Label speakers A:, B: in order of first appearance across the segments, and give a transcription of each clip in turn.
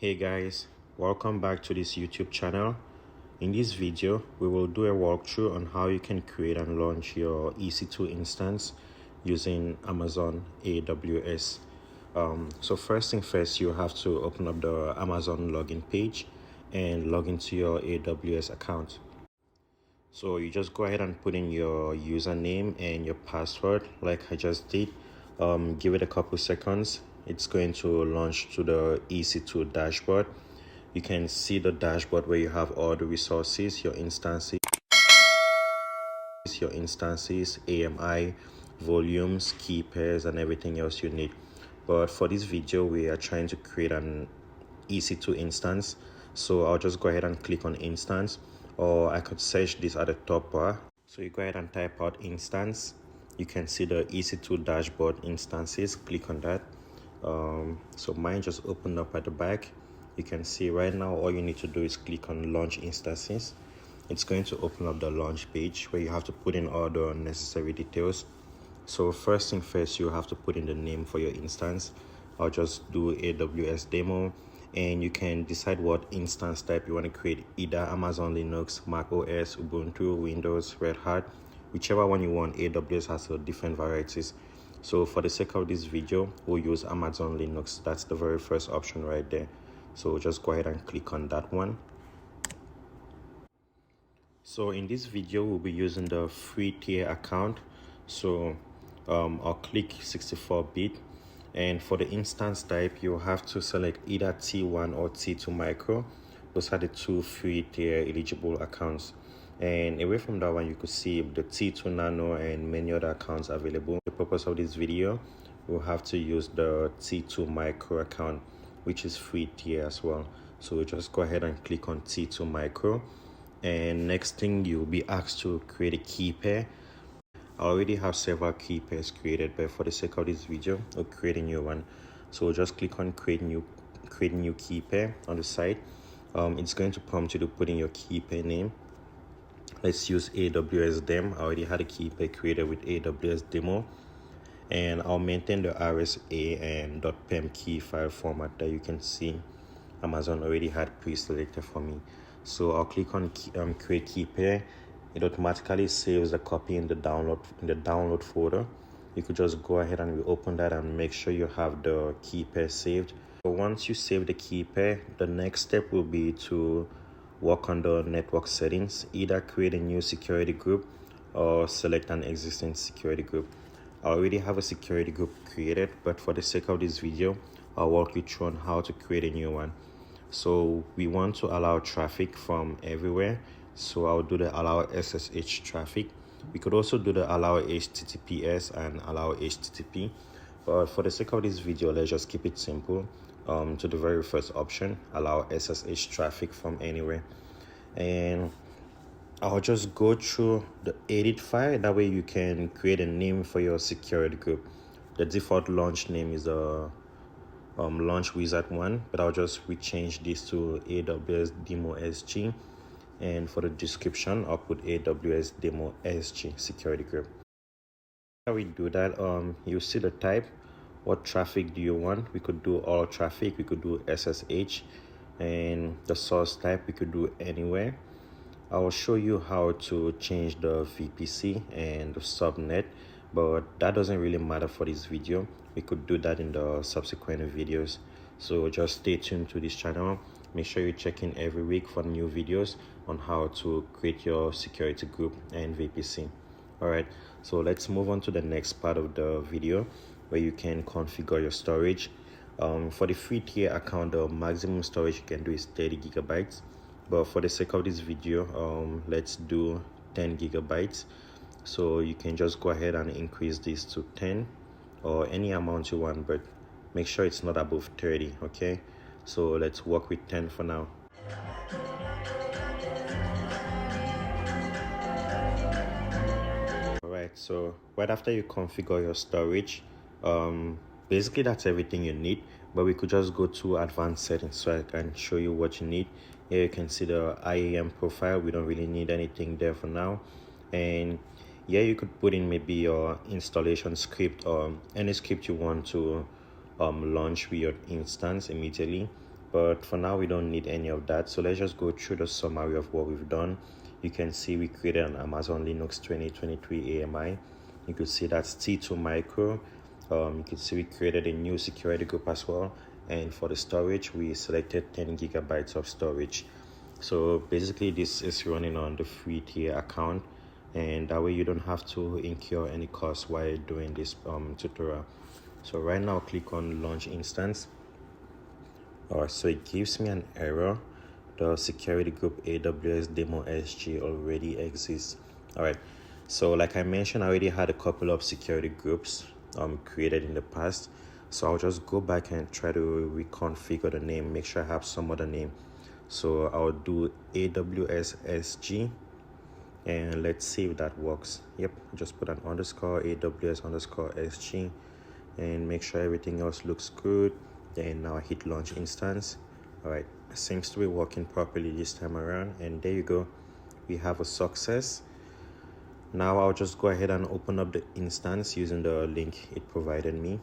A: Hey guys, welcome back to this YouTube channel. In this video, we will do a walkthrough on how you can create and launch your EC2 instance using Amazon AWS. So first thing first, you have to open up the Amazon login page and log into your AWS account. So you just go ahead and put in your username and your password like I just did. Give it a couple seconds. It's going to launch to the EC2 dashboard. You can see the dashboard where you have all the resources, your instances, AMI, volumes, key pairs, and everything else you need. But for this video, we are trying to create an EC2 instance. So I'll just go ahead and click on instance, or I could search this at the top bar. So you go ahead and type out instance. You can see the EC2 dashboard instances. Click on that. So mine just opened up at the back. You can see right now all you need to do is click on launch instances. It's going to open up the launch page where you have to put in all the necessary details. So first thing first, you have to put in the name for your instance. I'll just do AWS demo, and you can decide what instance type you want to create, either Amazon Linux, Mac OS, Ubuntu, Windows, Red Hat, whichever one you want. AWS has different varieties. So for the sake of this video, we'll use Amazon Linux. That's the very first option right there. So just go ahead and click on that one. So in this video, we'll be using the free tier account. So I'll click 64-bit. And for the instance type, you have to select either T1 or T2 micro. Those are the two free tier eligible accounts. And away from that one, you could see the T2 Nano and many other accounts available. For the purpose of this video, we'll have to use the T2 micro account, which is free tier as well. So we'll just go ahead and click on T2 micro. And next thing, you'll be asked to create a key pair. I already have several key pairs created, but for the sake of this video, I'll create a new one. So we'll just click on create new key pair on the side. It's going to prompt you to put in your key pair name. Let's use AWS Dem. I already had a key pair created with AWS Demo, and I'll maintain the RSA and .pem key file format that you can see Amazon already had pre-selected for me. So I'll click on create key pair. It automatically saves the copy in the download folder. You could just go ahead and reopen that and make sure you have the key pair saved. So once you save the key pair, the next step will be to work on the network settings. Either create a new security group or select an existing security group. I already have a security group created, but for the sake of this video, I'll walk you through on how to create a new one. So we want to allow traffic from everywhere. So I'll do the allow SSH traffic. We could also do the allow HTTPS and allow HTTP. But for the sake of this video, let's just keep it simple. To the very first option, allow SSH traffic from anywhere. And I'll just go through the edit file. That way you can create a name for your security group. The default launch name is a launch wizard one, but I'll just rechange this to AWS Demo SG. And for the description, I'll put AWS Demo SG security group. How we do that, you see the type. What traffic do you want? We could do all traffic, we could do SSH, and the source type we could do anywhere. I will show you how to change the VPC and the subnet, but that doesn't really matter for this video. We could do that in the subsequent videos. So just stay tuned to this channel. Make sure you check in every week for new videos on how to create your security group and VPC. Alright, so let's move on to the next part of the video where you can configure your storage. For the free tier account, the maximum storage you can do is 30 gigabytes. But for the sake of this video, let's do 10 gigabytes. So you can just go ahead and increase this to 10 or any amount you want, but make sure it's not above 30, okay? So let's work with 10 for now. Alright, so right after you configure your storage, basically that's everything you need, but we could just go to advanced settings so I can show you what you need. Here you can see the IAM profile. We don't really need anything there for now. And yeah, you could put in maybe your installation script or any script you want to launch with your instance immediately. but for now we don't need any of that. So let's just go through the summary of what we've done. You can see we created an Amazon Linux 2023 AMI. You could see that's T2 micro. You can see we created a new security group as well, and for the storage we selected 10 gigabytes of storage. So basically this is running on the free tier account, and that way you don't have to incur any cost while doing this tutorial. So right now click on launch instance. Alright, so it gives me an error. The security group AWS demo SG already exists. Alright, so like I mentioned, I already had a couple of security groups created in the past, so I'll just go back and try to reconfigure the name, make sure I have some other name. So I'll do AWS SG, and let's see if that works. Yep, just put an underscore AWS underscore SG and make sure everything else looks good. Then now I hit launch instance. All right, seems to be working properly this time around, and there you go, we have a success. Now I'll just go ahead and open up the instance using the link it provided me,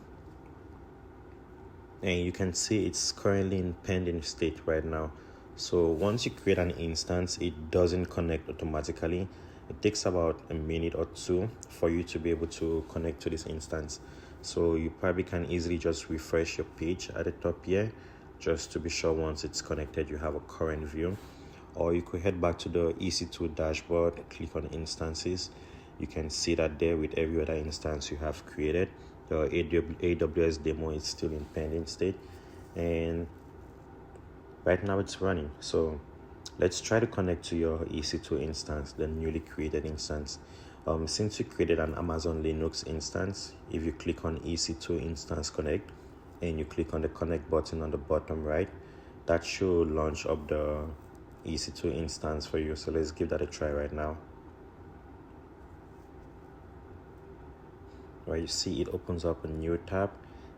A: and you can see it's currently in pending state right now. So once you create an instance, it doesn't connect automatically. It takes about a minute or two for you to be able to connect to this instance. So you probably can easily just refresh your page at the top here, just to be sure once it's connected you have a current view. Or you could head back to the EC2 dashboard, click on instances. You can see that there with every other instance you have created. The AWS demo is still in pending state, and right now it's running. So let's try to connect to your EC2 instance, the newly created instance. Since you created an Amazon Linux instance, if you click on EC2 Instance Connect and you click on the connect button on the bottom right, that should launch up the EC2 instance for you. So let's give that a try right now. Right, you see it opens up a new tab,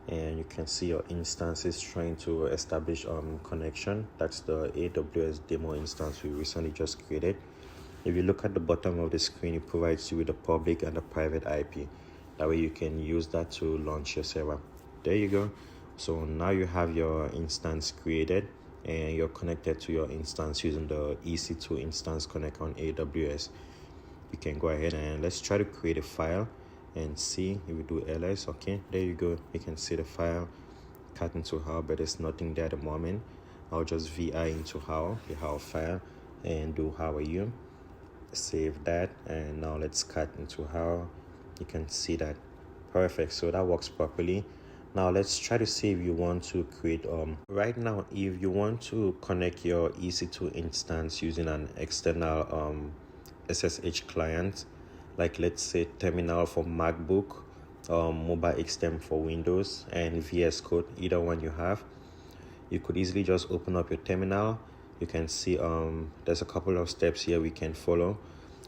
A: and you can see your instances trying to establish connection. That's the AWS demo instance we recently just created. If you look at the bottom of the screen, it provides you with a public and a private IP. That way you can use that to launch your server. There you go. So now you have your instance created, and you're connected to your instance using the EC2 Instance Connect on AWS. You can go ahead and let's try to create a file and see if we do ls. Okay, there you go, you can see the file cut into how, but there's nothing there at the moment. I'll just vi into how, the how file, and do how are you, save that, and now let's cut into how. You can see that. Perfect, so that works properly. Now let's try to see if you want to create right now, if you want to connect your EC2 instance using an external SSH client, like let's say terminal for MacBook, mobile XTEM for Windows, and VS Code, either one you have, you could easily just open up your terminal. You can see there's a couple of steps here we can follow.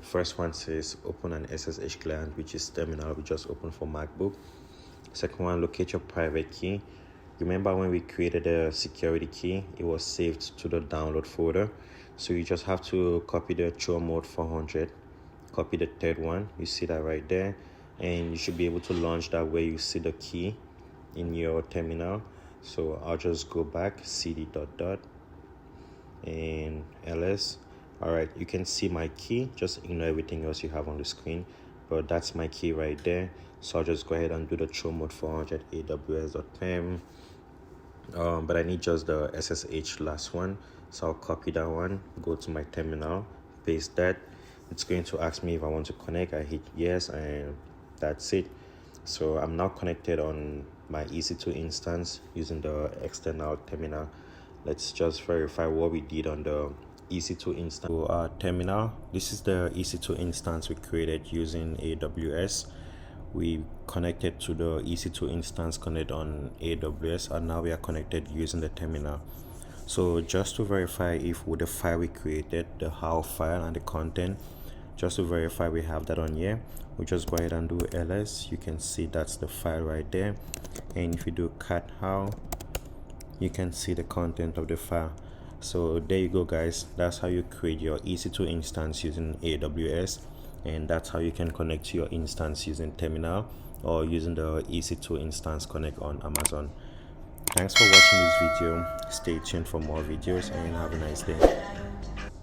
A: First one says open an SSH client, which is terminal we just opened for MacBook. Second one, locate your private key. Remember when we created a security key, it was saved to the download folder. So you just have to copy the show mode 400, copy the third one, you see that right there, and you should be able to launch that way. You see the key in your terminal. So I'll just go back, cd ... and ls. All right, you can see my key, just ignore everything else you have on the screen, but that's my key right there. So I'll just go ahead and do the show mode 400 aws.pem, but I need just the SSH last one. So I'll copy that one, go to my terminal, paste that. It's going to ask me if I want to connect. I hit yes, and that's it. So I'm now connected on my EC2 instance using the external terminal. Let's just verify what we did on the EC2 instance. So our terminal, this is the EC2 instance we created using AWS. We connected to the EC2 Instance Connect on AWS, and now we are connected using the terminal. So just to verify if with the file we created, the how file and the content, just to verify we have that on here, we just go ahead and do ls. You can see that's the file right there, and if you do cat how, you can see the content of the file. So there you go guys, that's how you create your EC2 instance using AWS, and that's how you can connect to your instance using terminal or using the EC2 Instance Connect on Amazon. Thanks for watching this video. Stay tuned for more videos and have a nice day.